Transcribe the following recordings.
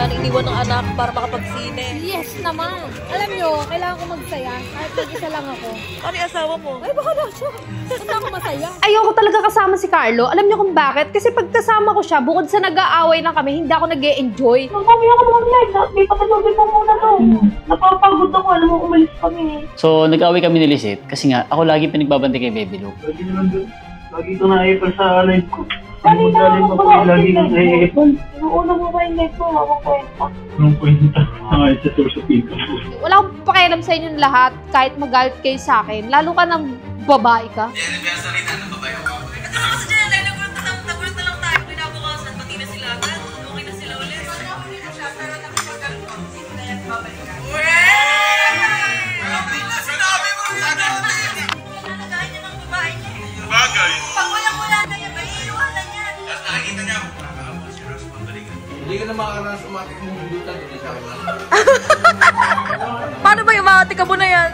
na iniwan ng anak para makapagsine. Yes naman. Alam nyo, kailangan ko magsaya. Kahit mag-isa lang ako. Ano yung asawa mo? Ay, baka na siya. Basta ako masaya. Ayoko talaga kasama si Carlo. Alam niyo kung bakit? Kasi pag kasama ko siya, bukod sa nag-aaway lang kami, hindi ako nag-e-enjoy. Mamaya ka naman live. May patulogin mo muna to. Napapagod ako. Alam mo, umalis kami. So, nag-away kami ni Lisette kasi nga, ako lagi pinagbabantay kay Baby Luke. Lagi naman doon. Lagi ito na-i-apple sa live ko. Galing pa po lagi ng i-apple. Inuuna mo ba yung live ko? Habang kwenta. Anong kwenta? Ay, sa source of income. Wala akong pakialam sa inyong lahat, kahit magalit kayo sa akin. Lalo ka ng babae ka. Anniversary na ng babae ako. Ito ako sa Jelay, nagulat na lang tayo. Pinabukasan, pati na sila agad. Okay na sila ulit. Sinabi mo na Nagagaya niya ng babae niya. bagay. Pag wala na yan, may iiwanan yan. Tapos nakikita niya, nakakaabot si Rose pambalikan. Hindi ka na makakaranas umatik mong hindutan dito sa akin. Paano ba yung mga tikabo na yan?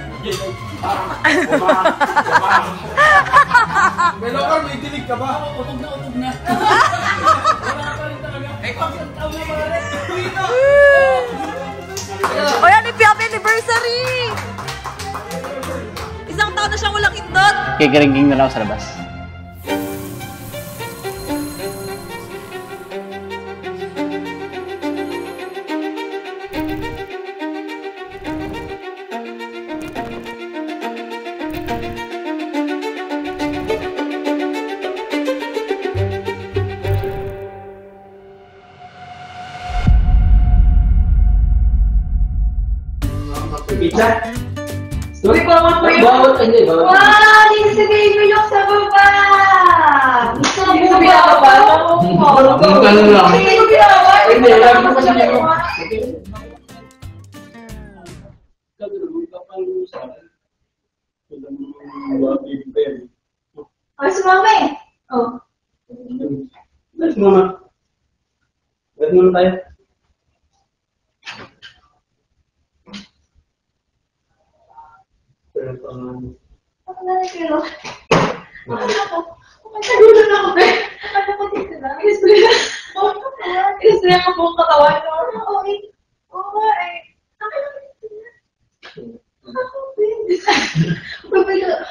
Pero Carl, may dilig ka ba? Utog na. O yan, happy anniversary! Isang taon na siyang walang indot. Kikiringking na lang ako sa labas. Pizza? Story pa naman po yun. Bawal, hindi ba? Wow! Dito si Baby Luke sa baba! Gusto mo Hindi ba? ko binababa. Hindi ko binababa. Hindi, lagi ko kasi niyo. Ay, si Mama eh. Oh. Let's muna. Let's muna tayo. Ako na rin pero. Nagkagulo na ako eh. Ano ko dito na? Inispraya ko buong katawan. Oo eh. Oo eh. Akin lang dito na. Ako din.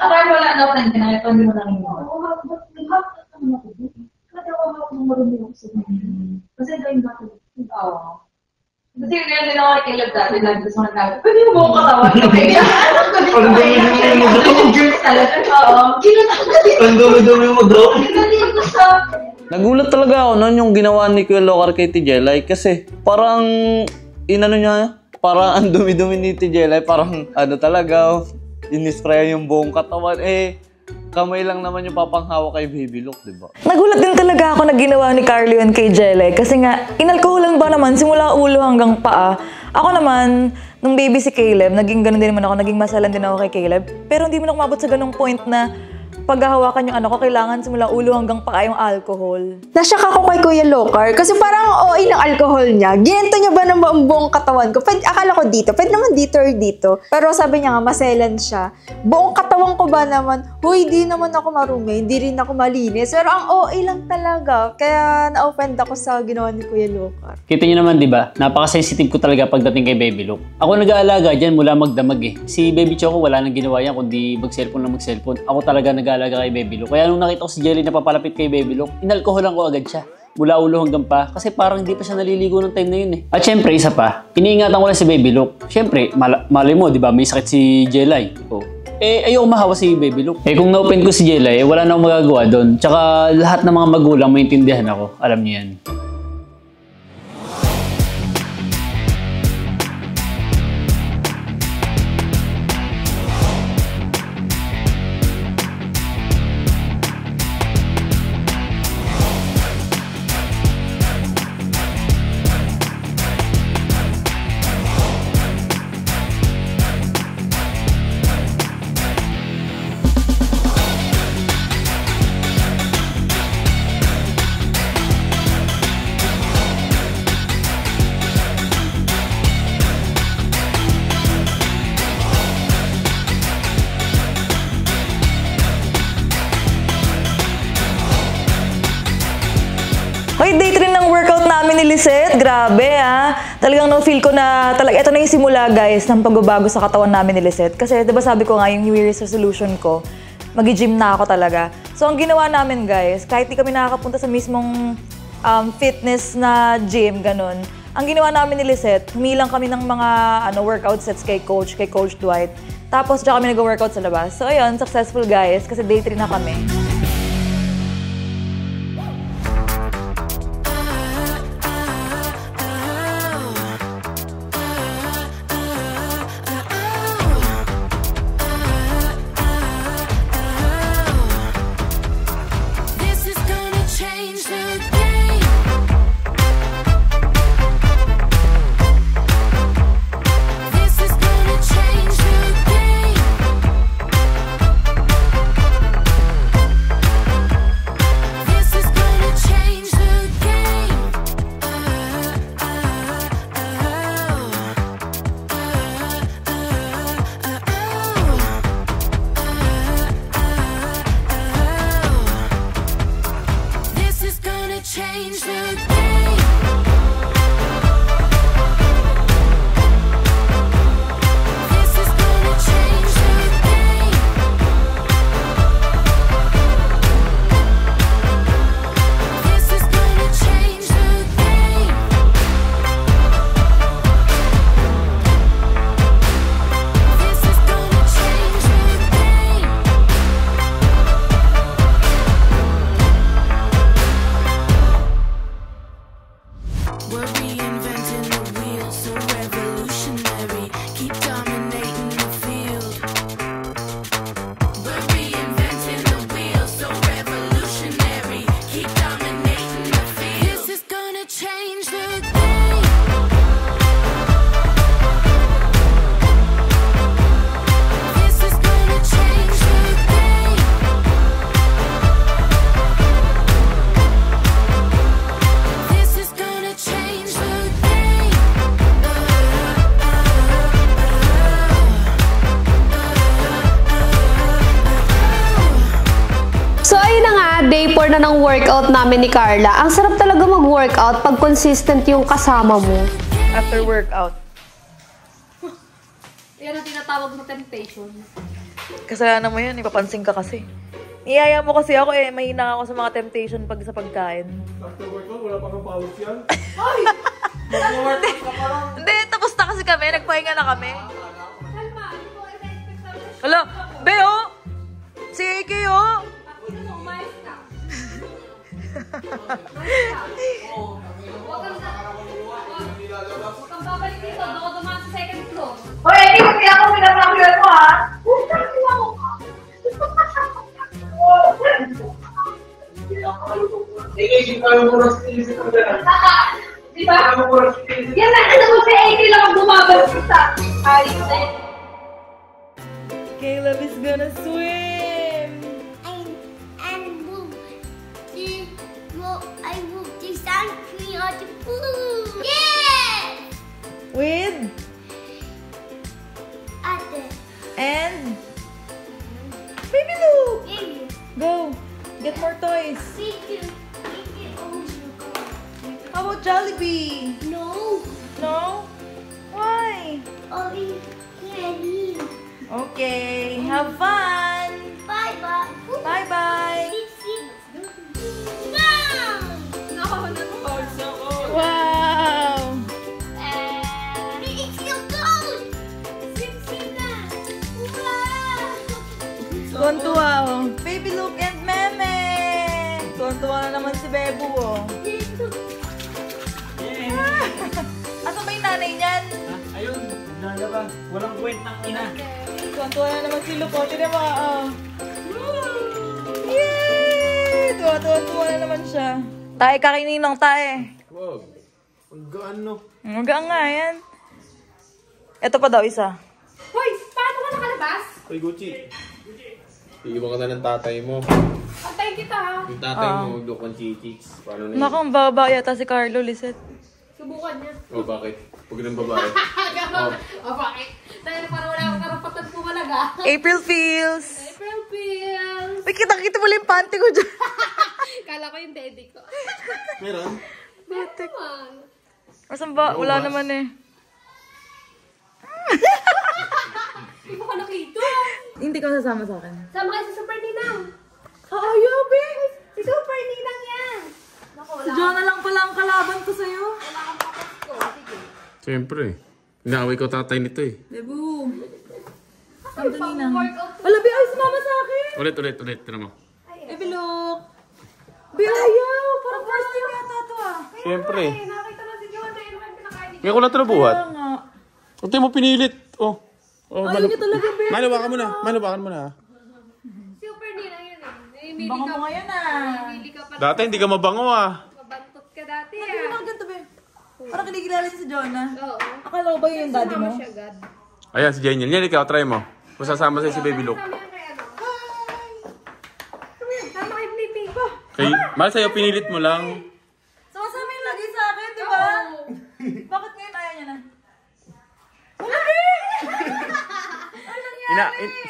Aray, wala na ako ng kinakita. Hindi mo lang yun. Oo, naghapot naman ako dito. Kadawa ako ng marumi ako sa mga. Kasi dahil ba ako? Oo. Kasi ganyan din ako kay Caleb dati. Lagi sa mga tao. Pwede mo buong katawan. Ang dumi-dumi mo daw. Oo. Ang dumi-dumi mo daw. Galing ko sa... Nagulat talaga ako noon yung ginawa ni Kuya Lokar kay Tijelay kasi parang inano niya, parang ang dumi-dumi ni Tijelay, parang ano talaga, inispray yung buong katawan. Kamay lang naman yung papanghawa kay Baby Luke, di ba? Nagulat din talaga ako na ginawa ni Carlo yun kay Jelay kasi nga, inalkoholan ba naman simula ulo hanggang paa. Ako naman, nung baby si Caleb, naging ganun din naman ako, naging masalan din ako kay Caleb. Pero hindi mo na kumabot sa ganung point na paghahawakan yung ano ko, kailangan simula ulo hanggang paa yung alcohol. Nasyak ako kay Kuya Lokar kasi parang OA ng alcohol niya. Ginento niya ba ng buong katawan ko? Akala ko dito. Pwede naman dito or dito. Pero sabi niya nga, maselan siya. Buong katawan ko ba naman, huy, di naman ako marumi. Hindi rin ako malinis. Pero ang OA lang talaga. Kaya na-offend ako sa ginawa ni Kuya Lokar. Kita niyo naman, di ba? Napaka-sensitive ko talaga pagdating kay Baby Luke. Ako nag-aalaga dyan mula magdamag eh. Si Baby Choco wala nang ginawa yan kundi mag-cellphone lang mag-cellphone. Ako talaga nag-aalaga kay Baby Luke. Kaya nung nakita ko si Jelly na papalapit kay Baby Luke, inalkoholan ko agad siya. Mula ulo hanggang pa. Kasi parang hindi pa siya naliligo ng time na yun eh. At syempre, isa pa, iniingatan ko lang si Baby Luke. Syempre, malay mo, di ba? May sakit si Jelly. Oh. Ayoko mahawa si Baby Luke. Kung na-open ko si Jelly, wala na akong magagawa doon. Tsaka lahat ng mga magulang maintindihan ako. Alam niyo yan. Okay, day 3 ng workout namin ni ni Lisette, grabe Talagang no-feel ko na, ito na yung simula guys, ng pagbabago sa katawan namin ni Lisette. Kasi diba sabi ko nga, yung New Year's resolution ko, mag-gym na ako talaga. So ang ginawa namin guys, kahit di kami nakakapunta sa mismong fitness na gym, ganun. Ang ginawa namin ni Lisette, humilang kami ng mga workout sets kay Coach Dwight. Tapos diyan kami nag-workout sa labas. So ayun, successful guys, kasi day 3 na kami. Day 4 na ng workout namin ni Carla. Ang sarap talaga mag-workout pag consistent yung kasama mo. After workout. Yan ang tinatawag mo temptation. Kasalanan mo yun, ipapansin ka kasi. Niyaya mo kasi ako mahina ako sa mga temptation pag sa pagkain. After workout, wala pa kang pawis yan? Ay! Mag-workout ka pa lang. Hindi, tapos na kasi kami. Nagpahinga na kami. Hala, Beo! Si AK, Huwag kang babalik dito. Doon ka dumaan sa second floor. Hoy, hindi ko kaya ako pinapakilala mo, ha? Diba? Yan na, kasi kung si AK lang ang bumabalik sa ayos na yun. Caleb is gonna swim! I will design tree on the pool. Yeah! With? Ate. And? Baby Luke! Baby. Go! Get more toys. How about Jollibee? No. No? Why? Only candy. Okay, have fun! Bye-bye. Bye-bye! Wow! Wow! It's still gold! Sim-sim na! Wow! Tuwan-tuwa, Baby Luke and Meme! Tuwan-tuwa na naman si Bebo, Asan ba yung nanay niyan? Ayun, nalaba. Walang kwentang ina. Tuwan-tuwa na naman si Luke, tinan mo, Yay! Tuwa-tuwa na naman siya. Tae, kakainin ng tae. Wag. Ang gaan, no? Ang gaan nga yan. Ito pa daw isa. Hoy! Paano ka nakalabas? Hoy, Gucci. Iiwan ka na ng tatay mo. Antayin kita, ha? Yung tatay mo, magdukang chichis. Paano na yun? Naku, ang baba yata si Carlo, Lisette. Subukan niya. Oh, bakit? Huwag ng babae. Oh, bakit? Dahil parang wala akong karapatan pumalaga. April Feels! April Feels! May kita-kita mo lang yung panty ko dyan. Kala ko yung daddy ko. Meron? Butik. Asan ba? Wala naman eh. Hindi mo ka nakita. Hindi ka sasama sa akin. Sama kayo sa Super Ninang. Ayaw, be! Si Super Ninang yan. Naku, Si Jonah lang pala ang kalaban ko sa'yo. Wala kang papas ko. Sige. Siyempre. Inaaway ko tatay nito eh. Debu. Sandali na. Wala, be! Ay, sumama sa akin! Ulit. Tinan mo. Bilok. Be, ayaw! Parang first time yata to ah. Siyempre. Nakita na si Jonah. Ano kayo pinakain Ngayon ko lang ito nabuhat. Kaya nga. Huwag mo pinilit. Oh. Ayaw niya talaga, be. Manubakan mo na. Super Ninang yun eh. Namimili Baka ka. mo ngayon ah. Namimili ka pa. Dati hindi ka mabango ah. Mabantot ka dati Hindi mo ah. lang ganito, be. Parang kinikilala niya si Jonah. Oo. Akala ko ba yun yung daddy mo? Sumama siya, God. Ayan, si Jeniel. Yan, ikaw, try mo. Kung sasama sa'yo si Baby Luke. Sama yan kay ano. Sama kay Blippi. Kay, mahal sa'yo, pinilit mo lang. Sumasama yung lagi sa akin, di ba? Bakit ngayon ayaw niya na?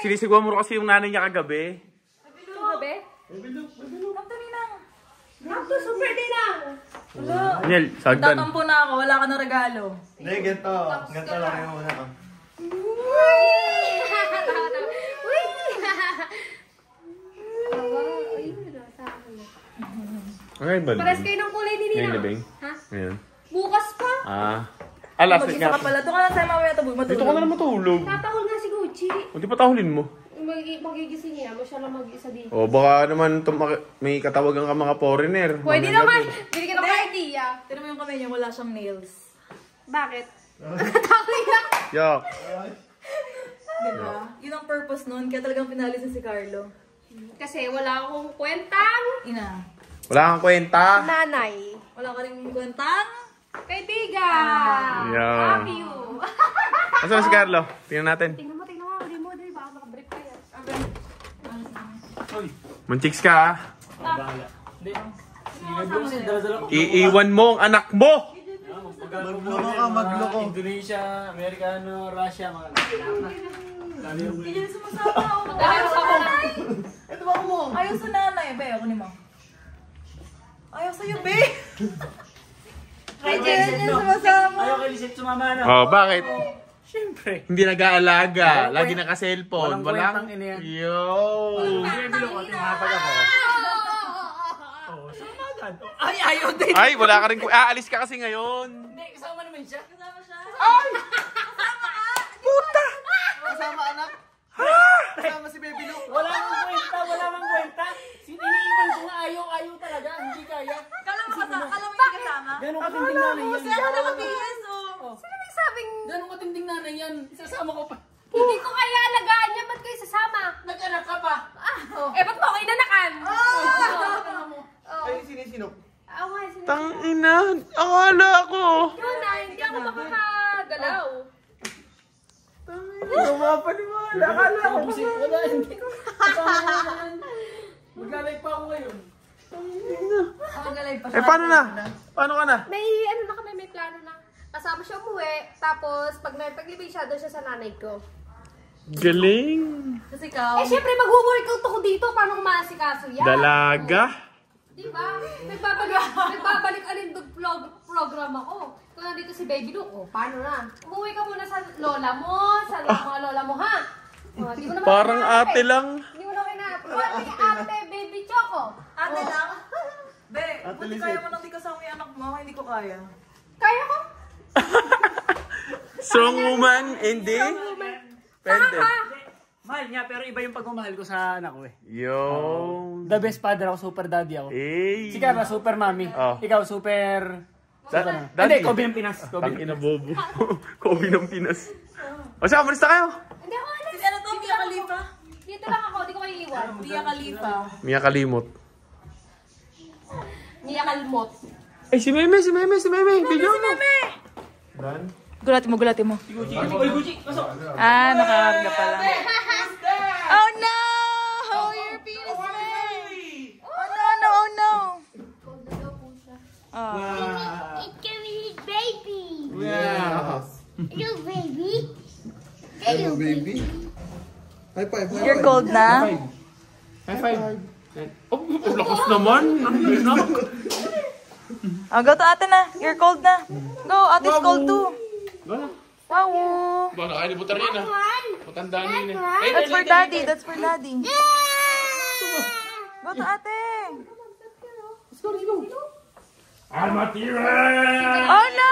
Sinisigwa mo kasi yung nanay niya kagabi. Gabi? Nakto Ninang. Nakto, Super Ninang. Wala. Daniel, sagdan. Tatampo na ako, wala ka ng regalo. Hindi, ganito. Ganito lang yung una ko. Uy! Uy, sa akin. Okay, balik. Pares kayo ng kulay ni Ninang. Ngayon na, Beng? Ha? Ngayon. Bukas pa. Last week Mag-isa nga. ka pala. Doon ka na tayo mamaya matulog. Dito ka na lang matulog. Tatahol nga si Gucci. Hindi pa tahulin mo. Magigising niya. Siya lang mag-isa dito. O baka naman may katawagan ka mga foreigner. Pwede naman. Binigyan ako ng idea. Tignan mo yung kamay niya, wala siyang nails. Bakit? Nakatakoy na. Yak. Diba? Yun ang purpose nun, kaya talagang pinalis na si Carlo. Kasi wala akong kwentang Ina. Wala kang kwenta. nanay. Wala ka rin kwentang? Kaibigan. Yeah. Love you. Asa na si Carlo? Tingnan natin. Tingnan mo. Hindi mo. Baka makabrief ka yan. Manchiks ka ha. Iiwan mo ang anak mo! Magloko. Indonesia, Amerikano, Russia, mga Hindi niya sumasama. Ayaw sa nanay. Ito ba mo? Ayaw sa nanay. Be, ako ni mo. Ayaw sa'yo, be. Ayaw niya sumasama. Ayaw kay Lisette sumama na. Oh, bakit? Siyempre. Hindi nag-aalaga. Lagi naka-cellphone. Walang kwentang ina yan. Yo! Bilog ko, tinapag ako. Oh, sama agad. Ay, ayaw din. Ay, wala ka rin. Aalis ka kasi ngayon. Hindi, kasama naman siya. Kasama siya. Ay! Puta! Kasama anak? Kasama si Baby Luke? Wala mang kwenta. Iniiwan ko nga ayaw talaga. Hindi kaya. Kala mo hindi kasama? Ganun katinding nanay yan. Siya ka naka-BS, oh. Sino may sabing... Ganun katinding nanay yan. Sasama ko pa. Hindi ko kaya alagaan niya. Ba't kayo sasama? Nag-anak ka pa. Ba't mo ako inanakan? Ay, sino? Tangina. Akala ko. Yun na, hindi ako makakagalaw. Mapaniwala. Akala ko. Wala, hindi ko. Kasama ko naman. Maglalay pa ako ngayon. Paano na? Paano ka na? May ano na kami, may plano na. Kasama siya umuwi. Tapos, pag may paglibing siya, doon siya sa nanay ko. Galing. Kasi ikaw. Siyempre, mag-workout ako dito. Paano ko maasikaso yan? Dalaga. Diba? Nagbabalik alindog program ako. Kung nandito si Baby Luke, paano na? Umuwi ka muna sa lola mo, sa mga lola mo, ha? Di mo naman Parang kinahanap ate eh. lang. Hindi mo na kinahanap. Ate, Baby Choco. Ate lang? Be, buti kaya mo nang di kasama yung anak mo, hindi ko kaya. Kaya ko? Strong woman, hindi? Pwede. Mahal niya, pero iba yung pagmamahal ko sa anak ko eh. Yo. The best father ako, super daddy ako. Eh. Si Carla, super mommy. Oh. Ikaw, super... Daddy. Hindi, Kobe ng Pinas. Ang ina bobo. Kobe ng Pinas. O siya, umalis na kayo. Hindi ako alam. Ano to, Mia Khalifa? Dito lang ako, di ko kayo iwan. Mia Khalifa. Mia kalimot. Mia Kalmot. Ay, si Meme. Video mo. Dan? Gulati mo. Oy, Gucci, pasok. Ah, nakaharga pala. Oh no! Your penis man! Oh no! It can be baby. Wow. Hello, baby. Hello, baby. High five. You're cold na? High five. Oh, lakas naman. Ang Oh, go to ate na. You're cold na. Go, ate's cold too. Wow. Ba, nakalimutan rin ah. Matanda nila. That's for daddy. That's for daddy. Go to ate. Let's go, let's go. Almatira! Oh no!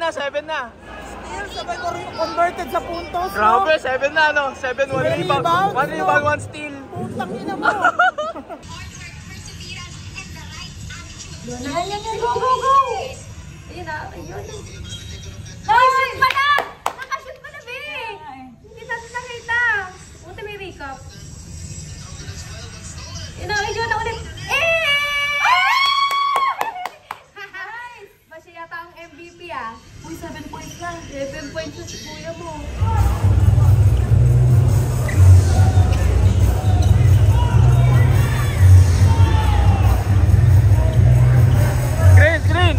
Seven na. Still, sabay ko rin converted sa puntos. Grabe, 7 na, no? 7, 1 rebound, 1 steal. tangina mo! Yan. Go, go, go! Ayun na, ayun. Nakashoot pa na! Nakashoot pa na, be! Hindi natin nakita. Buti may makeup. Yun na, ayun na ulit. Ba siya yata ang MVP ah. Uy, 7 points lang. 7 points na si kuya mo. Green, green!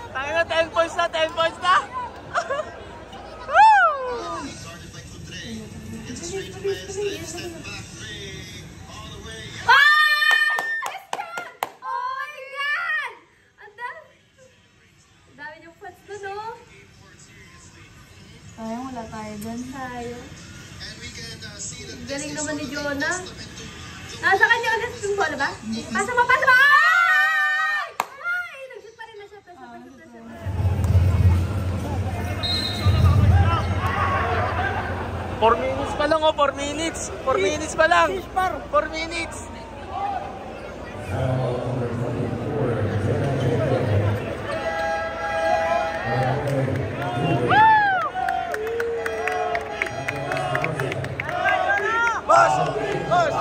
Tangina, 10 points na, 10 points na! Sayang, wala tayo dyan. Sayang. Galing naman ni Jonah. Nasa kanya ulit yung bola ba? Pasa mo, pasa mo! Ay! Ay! Nag-shoot pa rin na siya. Pasa, pasa, pasa. 4 minutes pa lang, oh, 4 minutes. 4 minutes pa lang. 4 minutes. Boss! Boss!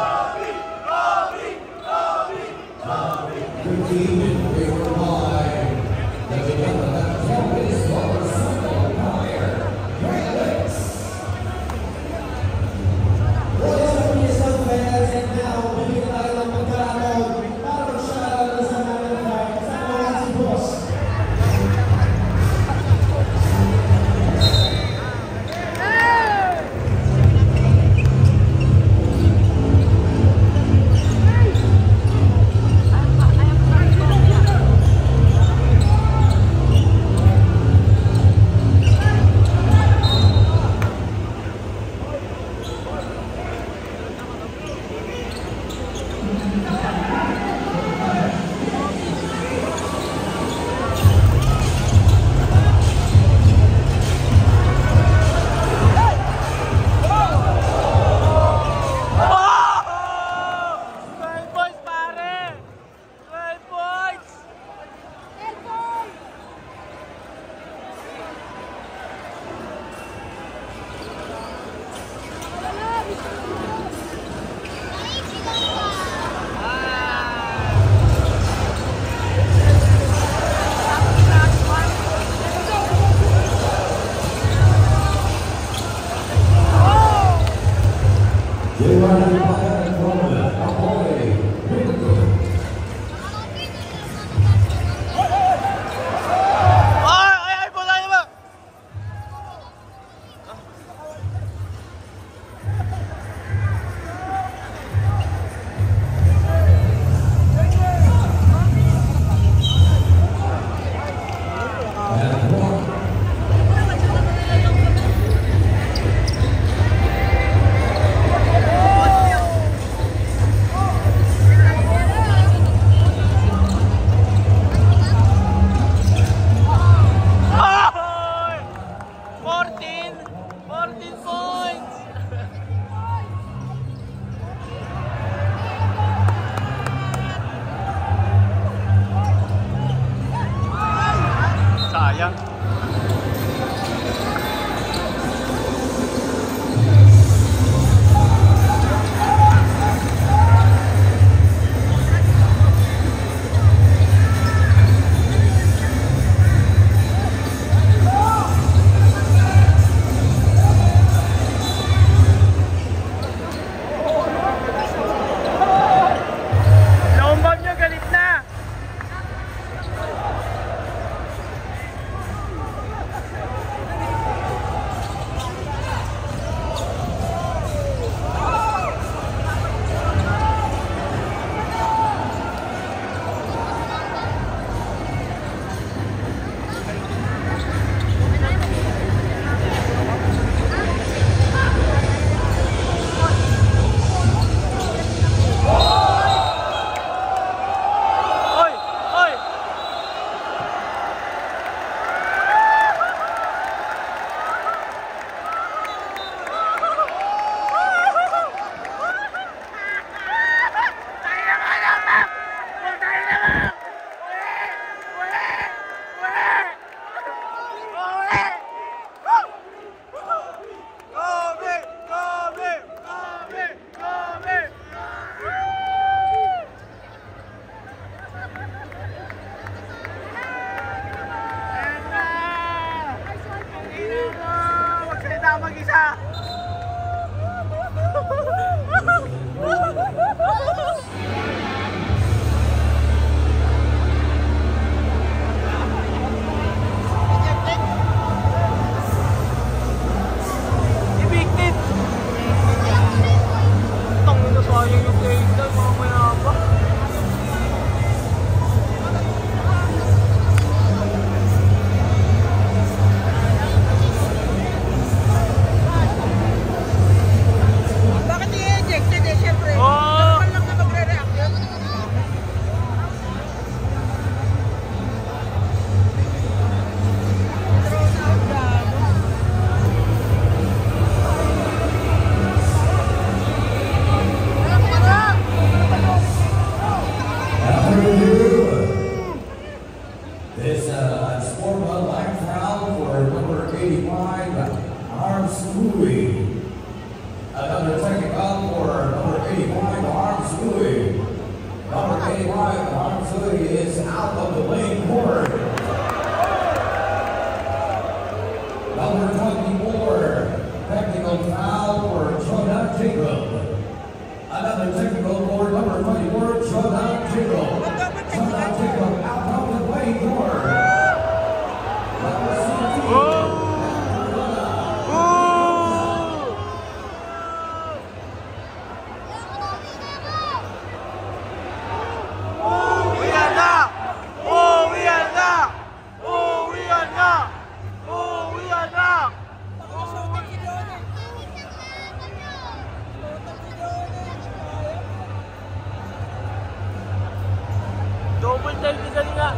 Double technical nga.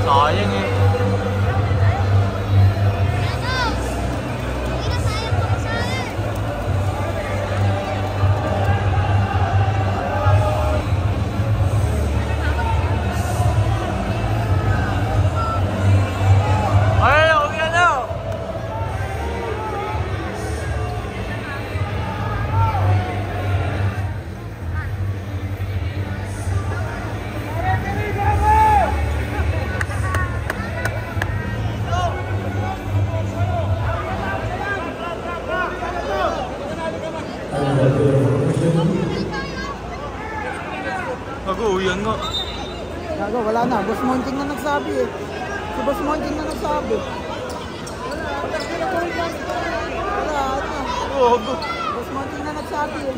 Sayang eh. Mag-uwian nga. Gago, wala na. Boss Monting na nagsabi eh. Si Boss Monting na nagsabi. Wala na. Boss Monting na nagsabi eh.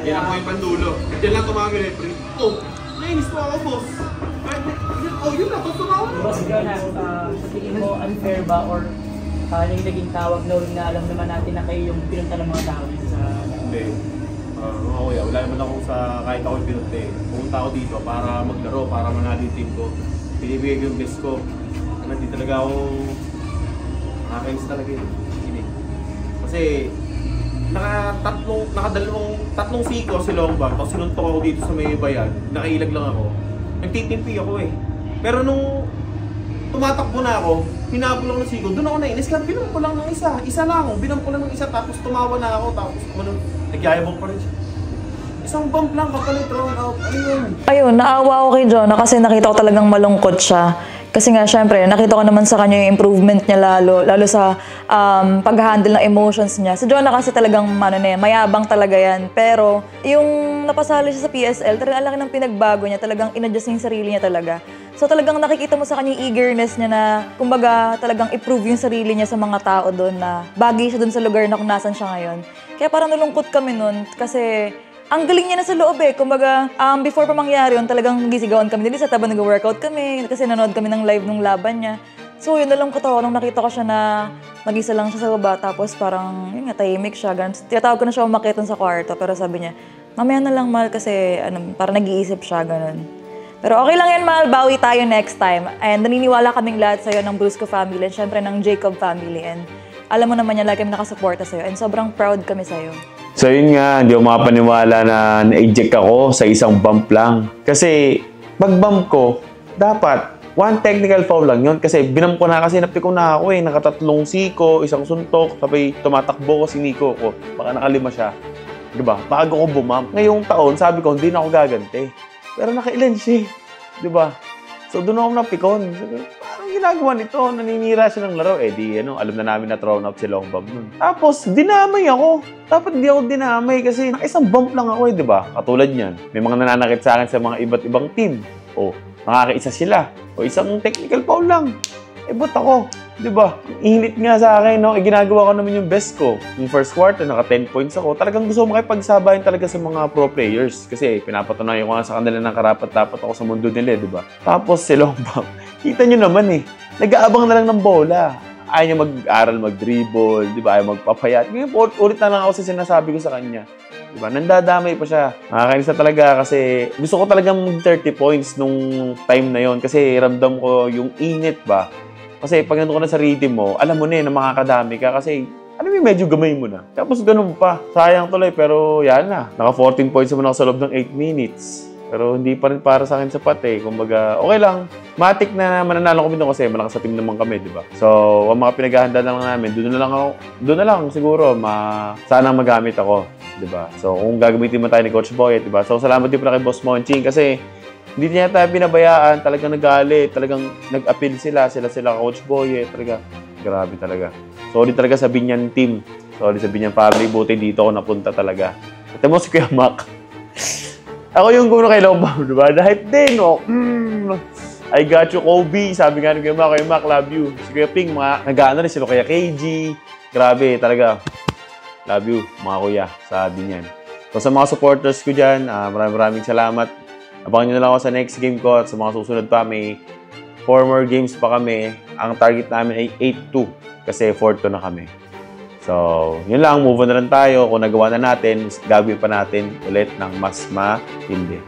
Yan ako yung pandulo. Diyan lang tumawag yung referee. Oh, nainis po ako, boss. Oh, yun na, tumawag. Boss Jonas, sa tingin mo unfair ba or yung naging tawag knowing na alam naman natin na kayo yung pinunta ng mga tao dito sa... Hindi. Mga kuya, wala naman ako sa kahit ako yung pinunta eh. Pumunta ako dito para maglaro, para manalo yung team ko. Pinibigay ko yung best ko. Hindi talaga ako... Nakakainis talaga yun. Kasi... tatlong siko si Longbang, tapos sinuntok ako dito sa may bayan, nakailag lang ako. Nagtitimpi ako eh. Pero nung tumatakbo na ako, hinabol ako ng siko, doon ako nainis lang, binam ko lang ng isa lang, binam ko lang ng isa, tapos tumawa na ako, tapos nagyayabang pa rin siya. Isang bump lang, kapalit thrown out, ano yun? Ayun, naawa ako kay Jonah kasi nakita ko talagang malungkot siya. Kasi nga, syempre, nakita ko naman sa kanya yung improvement niya lalo sa pag-handle ng emotions niya. Si Jonah kasi talagang, mayabang talaga yan. Pero, yung napasali siya sa PSL, talagang laki ng pinagbago niya, talagang in-adjust niya yung sarili niya talaga. So talagang nakikita mo sa kanya yung eagerness niya na, kumbaga, talagang i-prove yung sarili niya sa mga tao doon na bagay siya doon sa lugar na kung nasan siya ngayon. Kaya parang nalungkot kami nun kasi ang galing niya na sa loob eh. Kumbaga, before pa mangyari yun, talagang gisigawan kami din sa taba, nag-workout kami kasi nanood kami ng live nung laban niya. So yun, nalungkot ako nung nakita ko siya na mag-isa lang siya sa baba, tapos parang, yun nga, tahimik siya. Tinatawag ko na siya umakit sa kwarto, pero sabi niya, mamaya na lang, mahal, kasi parang nag-iisip siya, ganun. Pero okay lang yan, mahal, bawi tayo next time. And naniniwala kaming lahat sa'yo ng Brusco family and syempre ng Jacob family. And alam mo naman yan, lagi kami nakasuporta sa'yo and sobrang proud kami sa'yo. So yun nga, hindi ako makapaniwala na na-eject ako sa isang bump lang. Kasi pag-bump ko, dapat one technical foul lang yun. Kasi binump ko na kasi napiko na ako eh. Nakatatlong siko, isang suntok, sabay tumatakbo ko si Nico ko. Baka nakalima siya. Diba? Bago ko bumump. Ngayong taon, sabi ko, hindi na ako gaganti. Pero nakailan siya. Diba? So doon ako napikon. Parang ginagawa nito, naninira siya ng laro. Eh di, alam na namin na thrown out si Longbang nun. Tapos, dinamay ako. Dapat di ako dinamay kasi isang bump lang ako eh, di ba? Katulad niyan. May mga nananakit sa akin sa mga iba't ibang team. O, nakakaisa sila. O, isang technical foul lang. Eh, ba't ako? Di ba? Init nga sa akin, no? Eh, ginagawa ko naman yung best ko. Yung first quarter, naka 10 points ako. Talagang gusto ko makipagsabayan talaga sa mga pro players. Kasi pinapatunayan ko nga sa kanila ng karapat-dapat ako sa mundo nila, di ba? Tapos si Longbang, kita nyo naman eh. Nag-aabang na lang ng bola. Ayaw niya mag-aral, mag-dribble, di ba? Ayaw magpapayat. Ngayon, ulit na lang ako sa sinasabi ko sa kanya. Di ba? Nandadamay pa siya. Nakakainis na talaga kasi gusto ko talagang mag-30 points nung time na yon kasi ramdam ko yung init ba. Kasi pag nandun ka na sa rhythm mo, alam mo na na makakadami ka kasi medyo gamay mo na. Tapos ganun pa. Sayang tuloy pero yan na. Naka 14 points naman ako sa loob ng 8 minutes. Pero hindi pa rin para sa akin sapat eh. Kumbaga, okay lang. Matik na mananalo kami doon kasi malakas sa team naman kami, di ba? So, ang mga pinaghahanda na lang namin, doon na lang siguro, sana magamit ako, di ba? So, kung gagamitin mo tayo ni Coach Boy, di ba? So, salamat din pala kay Boss Monching kasi hindi niya tayo pinabayaan, talagang nagalit, talagang nag-appeal sila Coach Boy, talaga, grabe talaga. Sorry talaga sa Binyan team. Sorry sa Binyan family, buti dito ako napunta talaga. Ito mo si Kuya Mac. Ako yung kuno kay Lobam, di ba? Dahil din, oh. I got you, Kobe. Sabi nga ni Kuya Mac, love you. Si Kuya Ping, mga nag-ano rin sila, kaya KG. Grabe, talaga. Love you, mga kuya. Sabi niyan. So, sa mga supporters ko dyan, maraming salamat. Abangan nyo na lang ako sa next game ko at sa mga susunod pa. May 4 more games pa kami. Ang target namin ay 8-2 kasi 4-2 na kami. So, yun lang. Move on na lang tayo. Kung nagawa na natin, gagawin pa natin ulit ng mas matindi.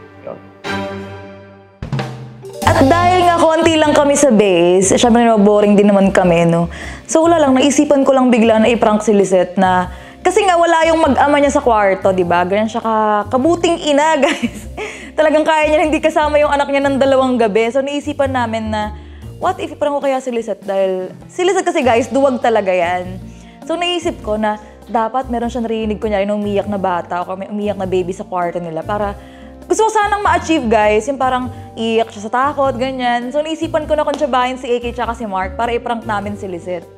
At dahil nga konti lang kami sa base, syempre boring din naman kami, no? So wala lang, naisipan ko lang bigla na i-prank si Lisette na, kasi nga wala yung mag-ama niya sa kwarto, di ba? Ganyan siya kabuting ina, guys. Talagang kaya niya hindi kasama yung anak niya ng 2 gabi. So naisipan namin na, what if i-prank ko kaya si Lisette? Dahil si Lisette kasi guys, duwag talaga yan. So naisip ko na, dapat meron siya narinig kunyari ng umiyak na bata o may umiyak na baby sa kwarto nila para gusto ko sanang ma-achieve, guys, yung parang iyak siya sa takot, ganyan. So, naisipan ko na kontsabahin si AK tsaka si Mark para i-prank namin si Lisette.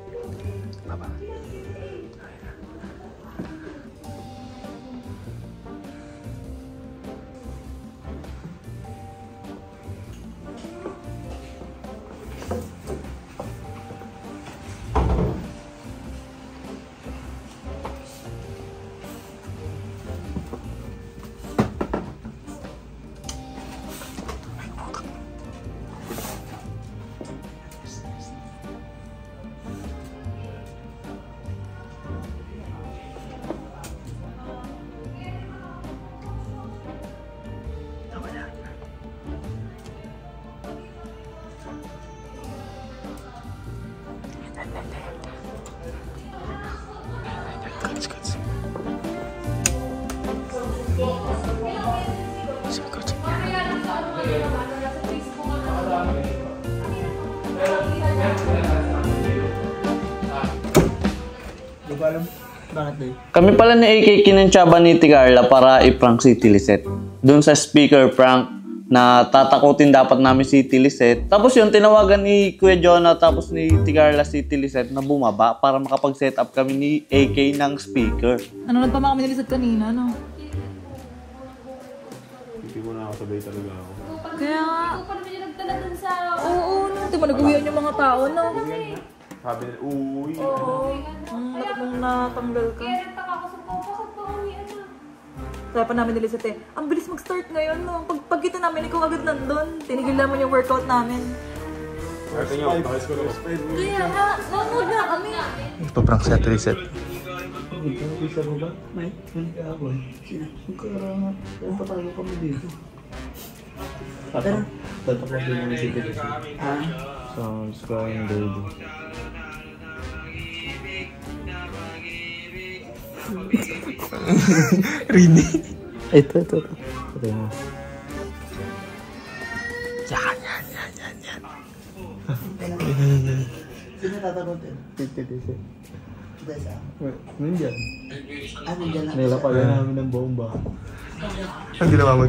Kami pala ni AK kinantsaba ni Tigarla para i-prank si Lisette. Doon sa speaker prank na tatakutin dapat namin si Lisette. Tapos yun, tinawagan ni Kuya Jonah tapos ni Tigarla si Lisette na bumaba para makapag-set up kami ni AK ng speaker. Nanonood pa mga kami ni Lisette kanina, no? Hindi ko nakasabay talaga ako. Kaya nga. Ikaw pa naman yung nagdala dun sa... Oo, no? Di ba nag-uwihan yung mga tao, no? Sabi nila, uy. Oo. Nung natanggal ka. Kaya rin takakasap ko. Bakit ba uwihan na? Kaya pa namin ni Lisette, ang bilis mag-start ngayon, no? Pag kita namin, ikaw agad nandun. Tinigilan mo yung workout namin. Ito nyo, nakis ko lang. Kaya nga, nanonood na kami. Ipaprank si Ate Lisette. Isa mo ba? May? Hindi ako eh. Kaya patago kami dito. Pero, tatakot din namin si Tito. Sounds crying baby. Rini. Ito. Ito mo. Yan. Sino tatakotin? Tito. Desa. Nandiyan. Nandiyan lang. Nilapagan namin ng bomba. Ang ginawa mo?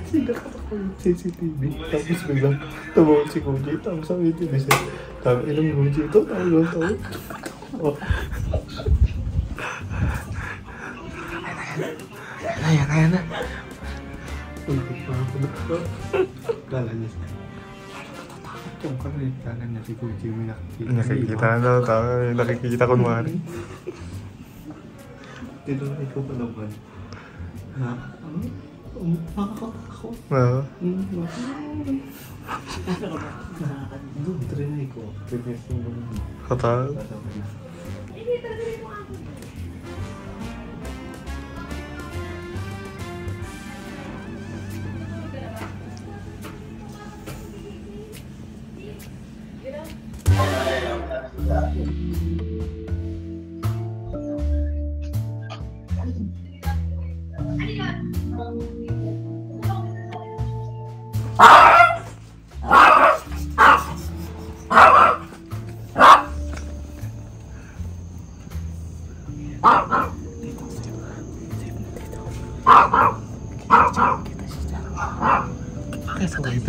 Sinakatak ko yung CCTV. Tapos biglang tumawag si Koji. Tapos sabi ito, sabi, ilang Koji ito? Tawag. Oh. Ayan na. Ulpit pa ako na. Kala niya. Yung kala niya si Koji may nakikita. Nakikita na daw. Nakikita ko mari. Tinunay ko pa naman. Na, nakakatakot. Oo. Doon, trinay ko. Previous yung mga. Katal.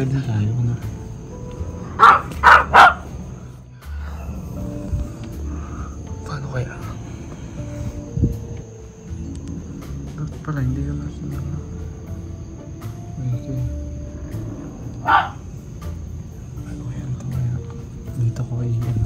Pwede tayo, ano? Paano kaya? Dapat pala, hindi ka masinama. Dito ko iyan.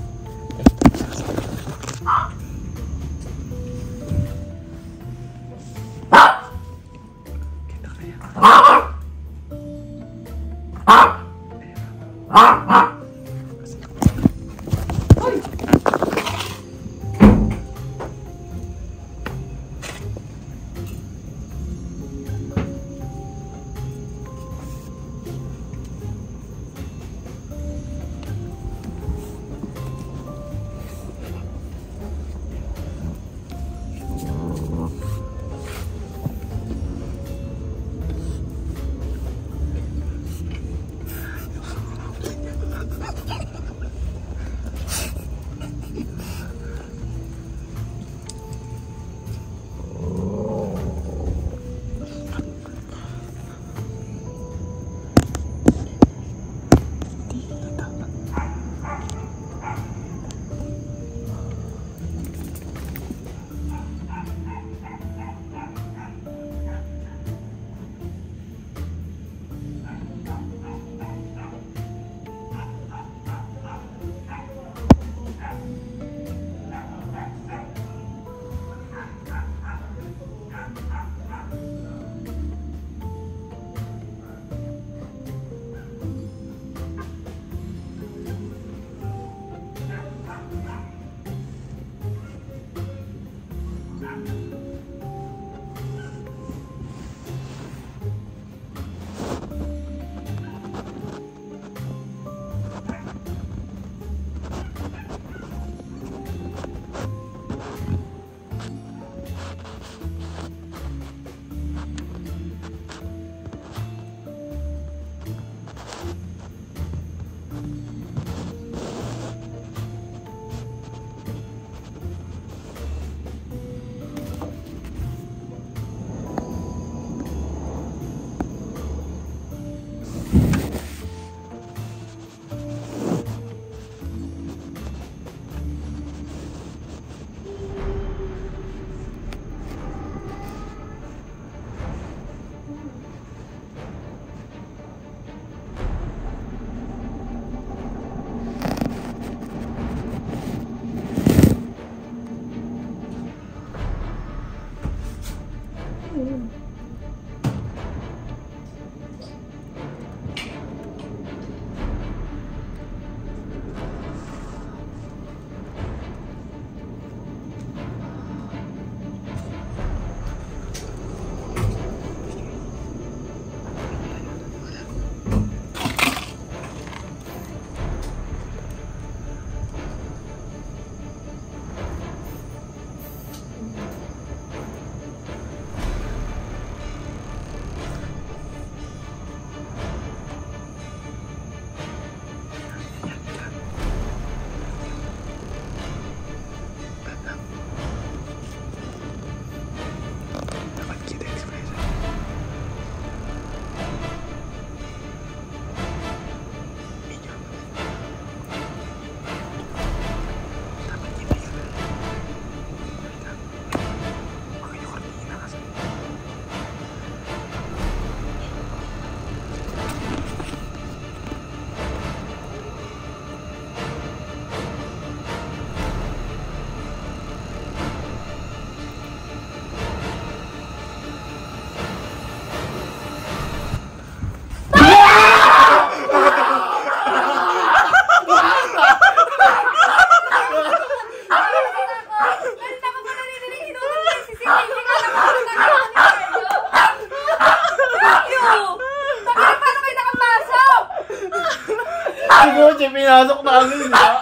Si Gucci, pinasok namin, ha?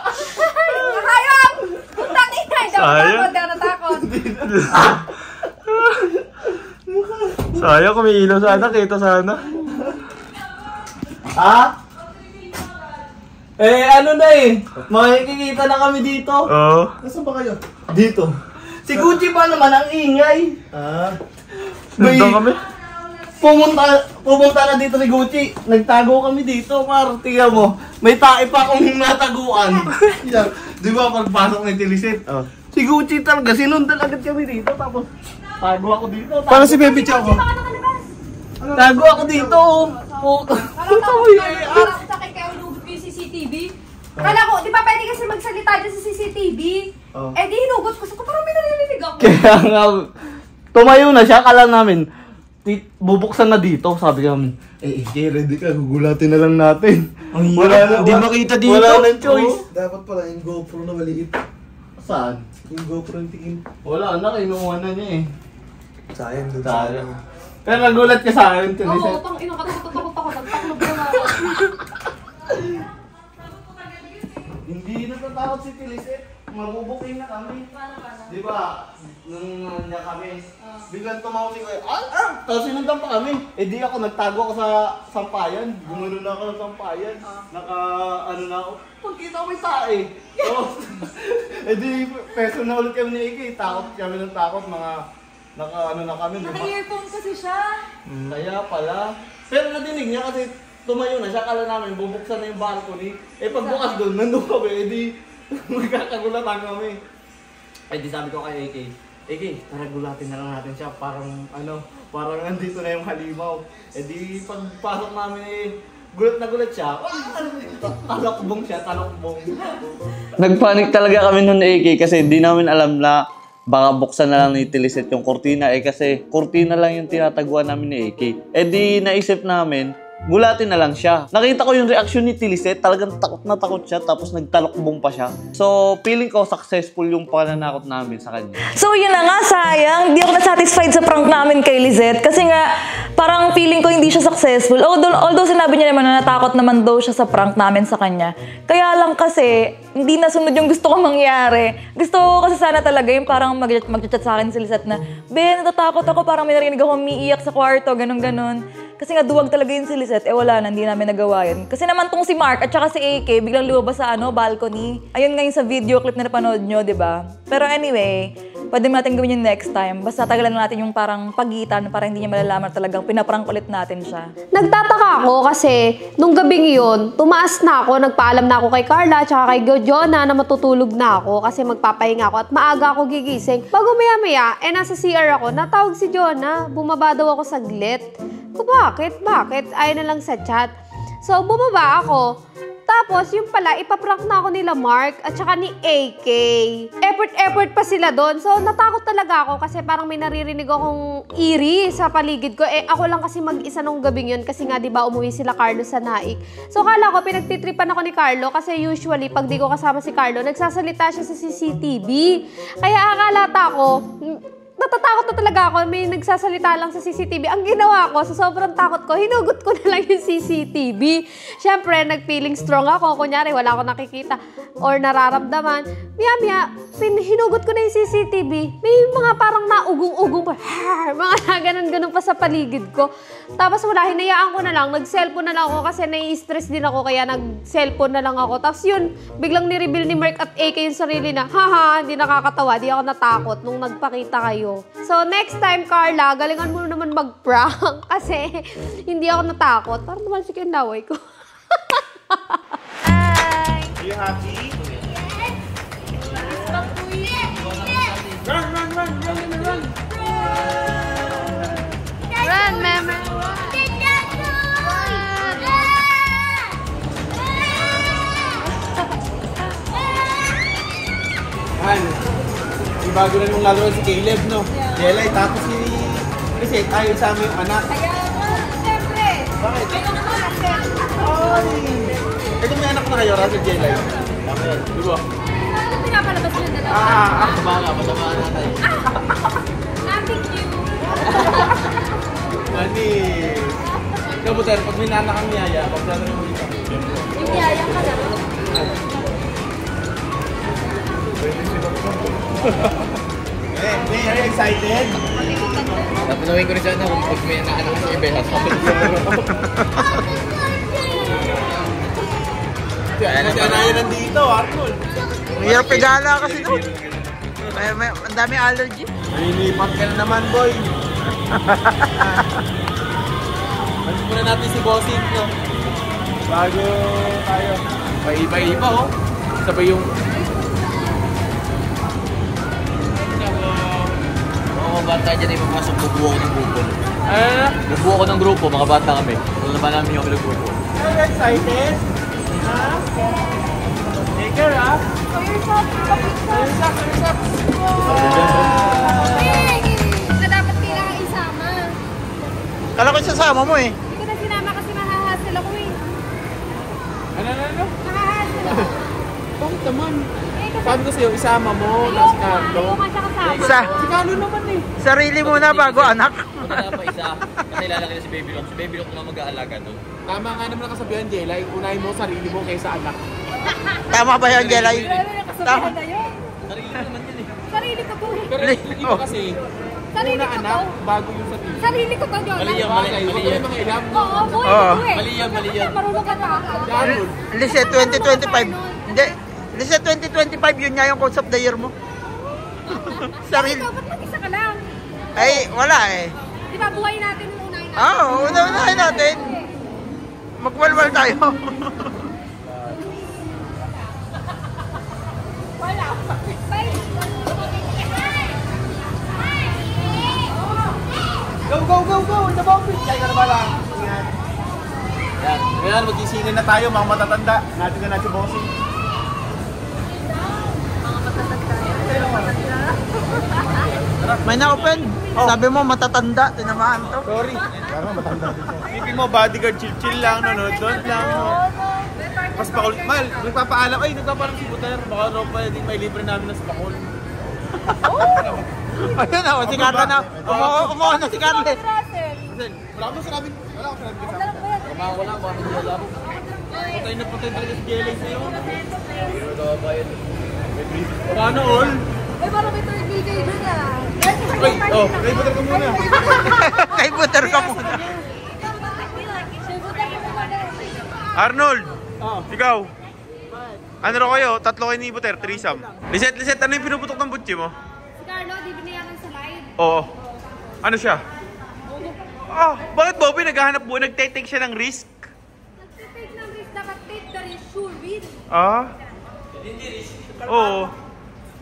Hayop! Takit na! Sayang. Hindi ako natakot. Sayang, kumiilaw sana, kita sana. Ha? Eh, ano na eh. Makikita na kami dito. Oo. Nasaan ba kayo? Dito. Si Gucci pa naman ang ingay. Nandun kami? Pumunta na dito si Gucci. Nagtago kami dito, par. Tingnan mo. May tae pa akong nataguan. Di ba pagpasok ng Tilisit? Si Gucci talaga, sinundan agad kami dito. Tapos, tago ako dito. Para si Baby Choco. Ano? Tago ako dito. Kala ko sa akin kaya inugot ko yung CCTV. Kala ko, di ba pwede kasi magsalita dyan sa CCTV? Eh di hinugot ko. So parang may narinig ako. Kaya nga, tumayo na siya, kala namin, bubuksan na dito, sabi namin, ready ka, gugulatin na lang natin. Hindi makita dito. Wala nang choice. Dapat pala yung GoPro na maliit. Saan? Yung GoPro yung tingin. Wala na, kinuha na niya eh. Sayang doon. Sayang. Pero nagulat ka sa akin, Oo, tang ina ka, takot ako. Nagtaklob na nga ako. Hindi natatakot si Tiliset. Mabubuking na kami. Di ba? Nung nandiyan kami, biglang tumawag si Kuya, tapos sinundan pa kami. Eh di ako, nagtago ako sa sampayan. Gumano na ako ng sampayan. Ano na ako. Pagkita ko may tae. Eh di, peso na ulit kami ni Iki. Takot kami ng takot. Ano na kami. Naka-earphone kasi siya. Kaya pala. Pero nadinig niya kasi tumayo na siya. Kala namin, bubuksan na yung balcony. Eh pagbukas doon, nandun kami. Eh di, magkakagulatan kami. Eh di sabi ko kay AK, tara gulatin na lang natin siya. Parang nandito na yung halimaw. Eh di pagpasok namin gulat na gulat siya. Talokbong siya, talokbong. Nagpanik talaga kami nun AK kasi di namin alam na baka buksan na lang ni Tiliset yung kurtina kasi kurtina lang yung tinataguan namin ni AK. Eh di naisip namin, gulatin na lang siya. Nakita ko yung reaction ni Tiliset, talagang takot na takot siya, tapos nagtalokbong pa siya. So, feeling ko successful yung pananakot namin sa kanya. So, yun na nga, sayang. Hindi ako na-satisfied sa prank namin kay Lizette. Kasi nga, parang feeling ko hindi siya successful. Although sinabi niya naman na natakot naman daw siya sa prank namin sa kanya. Kaya lang kasi, hindi nasunod yung gusto ko mangyari. Gusto ko kasi sana talaga yung parang mag-chat sa akin si Lizette na, Ben, natatakot ako, parang may narinig ako umiiyak sa kwarto, ganun-ganon. Kasi nga duwag talaga yun si Lizette, wala na, hindi namin nagawa yun. Kasi naman tong si Mark at saka si AK, biglang lumabas sa balcony. Ayun nga yung sa video clip na napanood nyo, di ba? Pero anyway, pwede natin gawin yun next time. Basta tagalan natin yung parang pagitan para hindi niya malalaman talagang pinaprank ulit natin siya. Nagtataka ako kasi nung gabing yun, tumaas na ako, nagpaalam na ako kay Carla at kay Jonah na matutulog na ako kasi magpapahinga ako at maaga ako gigising. Bago maya-maya, nasa CR ako, natawag si Jonah, bumaba daw ako saglit. Bakit? Ayaw na lang sa chat. So, bumaba ako. Tapos, yung pala, ipaprank na ako nila Mark at saka ni AK. Effort pa sila doon. So, natakot talaga ako kasi parang may naririnig akong eerie sa paligid ko. Eh, ako lang kasi mag-isa nung gabing yun kasi nga, di ba, umuwi sila Carlo sa Naik. So, kala ko, pinagtitripan ako ni Carlo kasi usually, pag di ko kasama si Carlo, nagsasalita siya sa CCTV. Kaya akalata ko, natatakot na talaga ako. May nagsasalita lang sa CCTV. Ang ginawa ko, sa sobrang takot ko, hinugot ko na lang yung CCTV. Siyempre, nag-feeling strong ako. Kunyari, wala akong nakikita or nararamdaman. Maya-maya, hinugot ko na yung CCTV. May mga parang naugong-ugong pa. Mga ganun-ganun pa sa paligid ko. Tapos wala, hinayaan ko na lang. Nag-cellphone na lang ako kasi nai-stress din ako. Kaya nag-cellphone na lang ako. Tapos yun, biglang ni-reveal ni Mark at AK yung sarili na, haha, hindi nakakatawa. Di ako natakot nung nagpakita kayo. So, next time, Carla, galingan mo naman mag-prank kasi hindi ako natakot. Parang naman si kinaway ko. Are you happy? Run! Run, mama! Bago na nung laro si Caleb, no? Jelay, tapos si Reset, ayaw sa amin yung anak. Kaya nga, siyempre. Bakit? Ayaw nga naman, Ay! Ito may anak na kayo, Russell Jelay. Bakit? Di ba? Ano pinapalabas yun na? Matama na tayo. Thank you. Manis. Ikaw, Buter, pag may nanak ang niyaya, pag nanak mo dito. Yung niyaya ka na. Hey, are you excited? Napanawin ko rin siya na kung pag may naanak sa iba. Kaya nandito, Arnold. Mahirap pigala kasi doon. Ang dami allergy. Malilipat ka na naman, boy. Pansin muna natin si Bossing, no? Bago tayo. Paiba-iba, oh. Sabay yung... Bata dyan ay papasok bubuo ng bubol. Nagbuo ko ng grupo, mga bata kami. Wala naman namin yung grupo. Are you excited? Ha? Taker, ha? For yourself, Sa dapat kailangan isama. Kala ko isasama mo eh. Hindi ko na sinama kasi mahahasel ako eh. Ano? Mahahasel ako. Bakit naman? Sabi ko sa'yo, isama mo na si Carlo. Ayaw nga siya kasama. Si Carlo naman eh. Sarili muna bago anak. Wala pa isa. Kasi lalaki na si Baby Lock. Si Baby Lock na mag-aalaga doon. Tama nga naman ang kasabihan, Jelay. Unahin mo sarili mo kaysa anak. Tama ba yan, Jelay? Tama na yun. Sarili naman yun eh. Sarili ko to. Pero hindi mo kasi, Sarili una ko anak, to. bago yung sarili. Sarili ko to, Jonah. Mali yan, mali yan. Huwag ka mga ilam. Oo, buhay Oo. ko eh. Mali yan. Marunong ka na. Carlo. Lise 2025. Hindi. Lise 2025 yun nga yung Coach of the Year mo. Sarili. Ikaw, ba't mag-isa ka lang? Ay, wala eh. Di ba, buhay natin yung unahin natin? Oo, unahin natin. Magwalwal tayo. Wala. Bye. Go! The bomb! Kaya ka na ba lang? Yan. Ngayon, mag-isinin na tayo, mga matatanda. Natin na si Bossing. May na-open. Sabi mo matatanda. Tinamaan to. Sorry. Kaya matanda din siya. Isipin mo, bodyguard, chill lang, nanonood lang. Pas pakul. Mal, nagpapaalam. Ay, nagpapaalam si Buter. Baka no, pwedeng may libre namin na sa pakul. Ayun na, si Carla na. Umuha na si Carla. Wala ko sinabi. Kasama. Kumaha ko lang, baka hindi alam. Patay na talaga si Jelay sa'yo. Paano all? Ay, parang may third video yun ah. Ay, kay Buter ka muna. Kay Buter ka muna. Arnold! Ikaw? Ano ro kayo? Tatlo kayo ni Buter, threesome. Lisette, ano yung pinuputok ng butchi mo? Si Carlo, di binayaran sa live. Oo. Ano siya? Bakit Bobby naghahanap buhay? Nagtitake siya ng risk? Nag-take ng risk, dapat take the risk, sure win. Oo.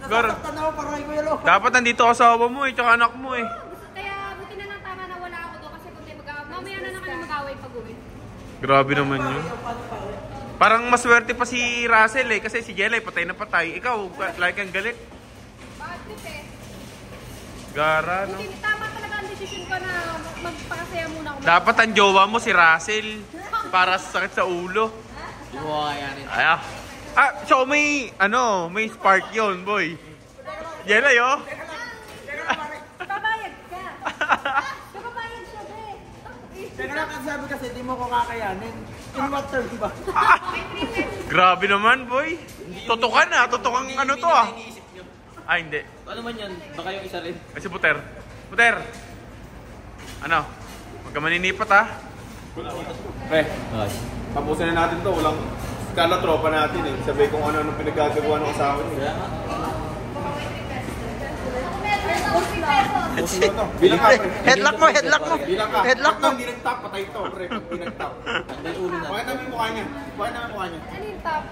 Nasasaktan ako para kay Kuya Lo. Dapat nandito asawa mo eh, tsaka anak mo eh. Kaya buti na lang tama na wala ako doon kasi kung mamaya na kami mag-away pag-uwi. Grabe naman yun. Parang maswerte pa si Russell eh, kasi si Jelay patay na patay. Ikaw, like ang galit. Bakit trip eh? Gara, no? Buti tama talaga ang decision ko na magpakasaya muna ako. Dapat ang jowa mo si Russell para sa sakit sa ulo. Hindi mo kakayanin. So may spark yun, boy. Jelay, oh. Pabayag ka. Pabayag siya, be. Teka lang, sabi kasi di mo ko kakayanin. In what term, diba? Grabe naman, boy. Tutukan ano to ah. Hindi. Ano man yan? Baka yung isa rin. Ay, si Buter. Ano? Huwag ka maninipat ah. Pre, tapusin na natin to. Walang kala tropa natin eh. Sabi kung ano pinagagagawa ng asawa niya. Bilang ka, pre. Headlock mo. Bilang ka. Headlock mo. Hindi nag-top, patay to, pre. Hindi nag-top. Pakita namin yung mukha niya. Ano yung top?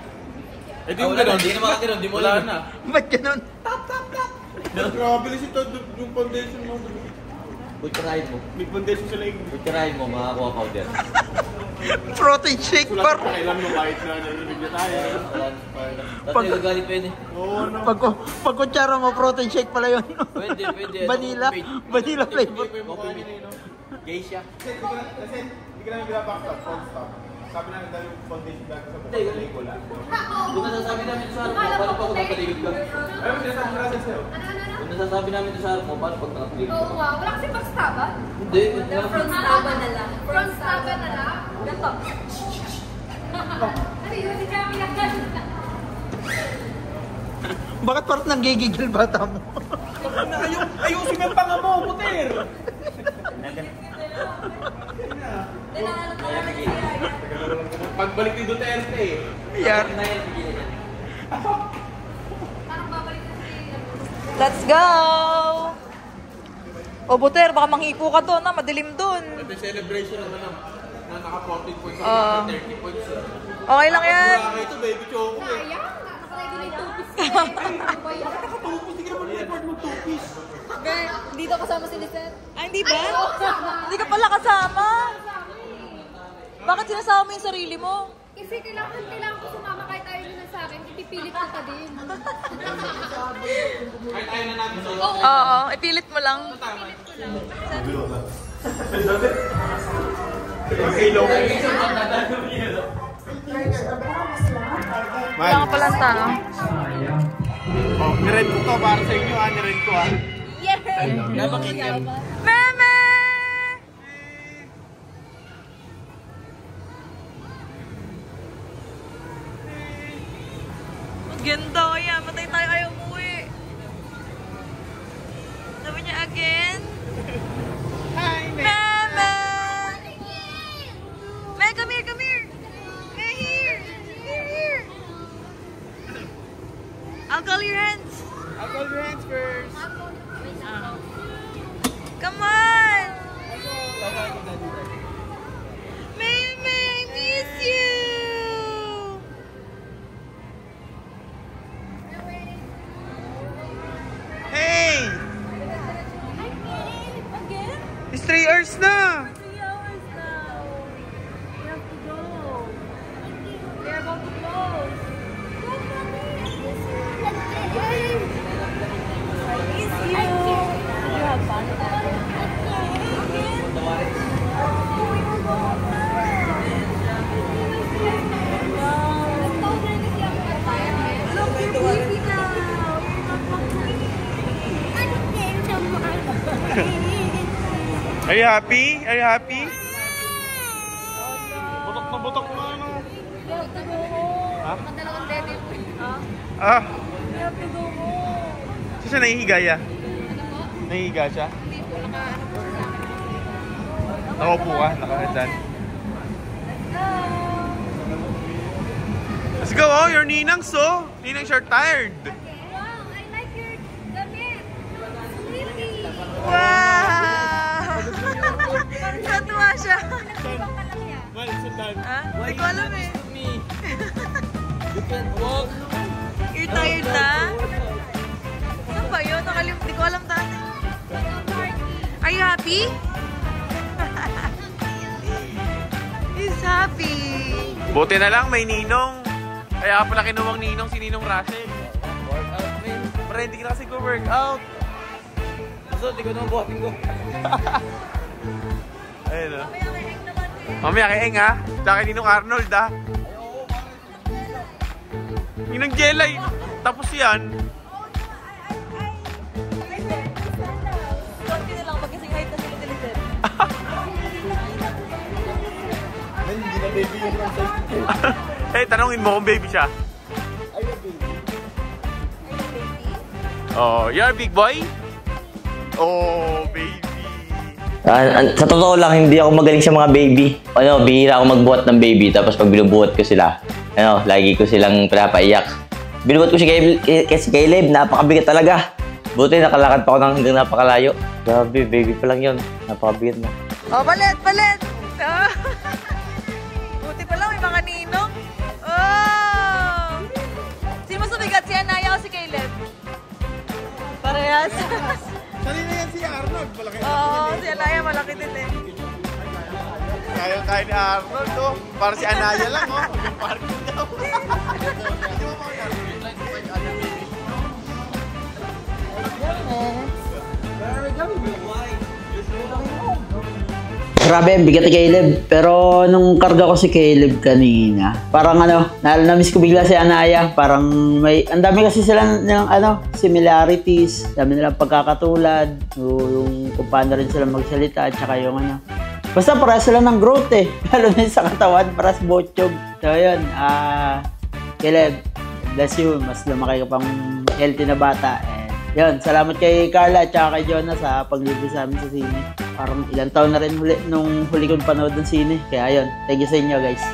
Eh di mo gano'n. Hindi naman ka gano'n. Di mo lang na. Ba't ganun? Grabe lang ito yung foundation mo. Butirahin mo. May foundation sila yung... Butirahin mo, makakuha powder. Protein shake Sulat bar. pa kailan mo kahit na narinig na tayo. Pag nagagalit pwede. Oo, no. Pag kutsara mo, protein shake pala yun. Pwede. Vanilla flavor. Geisha. Kasi hindi ka namin binabackstop. Sabi namin dahil yung foundation bag sa buhay ko lang. Kung nasasabi namin sa harap mo, paano pag nakapaligid ka? Ayaw, sinasabi mo natin sa'yo. Kung nasasabi namin sa harap mo, paano pag nakapaligid ka? Oo nga, wala kasi backstaban. Hindi. Front staban na lang. Front staban na lang? Ganto. Ano yun? Hindi kami nagganto na. Bakit parang nanggigigil bata mo? Ayusin mo yung panga mo, Buter! Pagbalik ni Duterte eh. Yan. Let's go! O Buter, baka manghipo ka doon na, madilim doon. Ito yung celebration naman na naka 14 points, 30 points. Okay lang yan. Wala ka ito, baby choco eh. ready na yung two-piece ko eh. Ano ba yan? Hindi ka naman record mag-two-piece. Dito kasama si Lisette. Ay, hindi ba? Hindi ka pala kasama. Bakit sinasama mo yung sarili mo? Kasi kailangan ko sumama kahit ayaw nyo na sa akin. Ipipilit ko ka din. Kahit ayaw na namin sa'yo. Oo, ipilit mo lang. Wala ka palang tao. Oh, nirent ko to para sa inyo ah. Nirent ko ah. Yay! Meme! Ang ganda kaya. Patay tayo ayaw umuwi. Sabi niya again. Hi, Meme! Meme, come here, come here. Hey, here. Here. I'll call your hands. I'll call your hands first. Come on! Meme, I miss you! Hey! Again? It's 3 hours na! 3 hours now. We have to go. They're about to close. Go, mommy! I miss you. I miss you. You have fun with that? Are you happy? Are you happy? Butok na butok na ano? Ha? Madalawang dede po. Ah, We have to go home. so siya nahihiga ya? Nahihiga siya? Hindi po, naka-ano po sa akin. Nakaupo ka, nakahadyan. Let's go, oh, your ninangs, oh. Ninangs are tired. Wow, I like your damit. Sleepy. Wow! Natuwa siya. Well, it's done. Ha? Hindi ko alam eh. You're tired na? Saan ba yun? Hindi ko alam dati. Are you happy? He's happy. Buti na lang, may ninong. Kaya pala kinuwang ninong si Ninong Russell. Workout, man. Pero hindi ka kasi go-workout. So, di ko naman buhatin ko. Ayun o. Mamaya kay Eng ha. Tsaka kay Ninong Arnold ha. Ninong Jelay. Tapos yan. Konti na lang pagkasing height na sila Lisette. Hindi na baby yung size. Eh, tanongin mo kung baby siya. Oh, you're a big boy? Oh, baby. Sa totoo lang, hindi ako magaling sa mga baby. Ano, bihira ako magbuhat ng baby, tapos pag binubuhat ko sila, ano, lagi ko silang pinapaiyak. Binubuhat ko si Caleb, napakabigat talaga. Buti nakalakad pa ako ng hanggang napakalayo. Grabe, baby pa lang yun. Napakabigat na. Oh, palit! Oh. Buti pa lang, may mga ninong. Oh! Sino mas mabigat? Si Anaya o si Caleb? Parehas. Kanina yan si Arnold. Malaki. Oo, si Anaya malaki din eh. Kaya ni Arnold, oh. Para si Anaya lang, oh. Yung parking daw. Grabe, ang bigat ni Caleb. Pero nung karga ko si Caleb kanina, parang ano, namiss ko bigla si Anaya. Parang may, ang dami kasi sila ng ano, similarities. Dami nilang pagkakatulad. Yung kung paano rin sila magsalita at saka yung ano. Basta para sila ng growth eh. Lalo na sa katawan, para sa botchog. So yun, Caleb, bless you. Mas lumaki ka pang healthy na bata. Yun, salamat kay Carla at saka kay Jonah sa paglibre sa amin sa sine. Parang ilang taon na rin nung huli kong panood ng sine. Kaya yun, thank you sa inyo guys.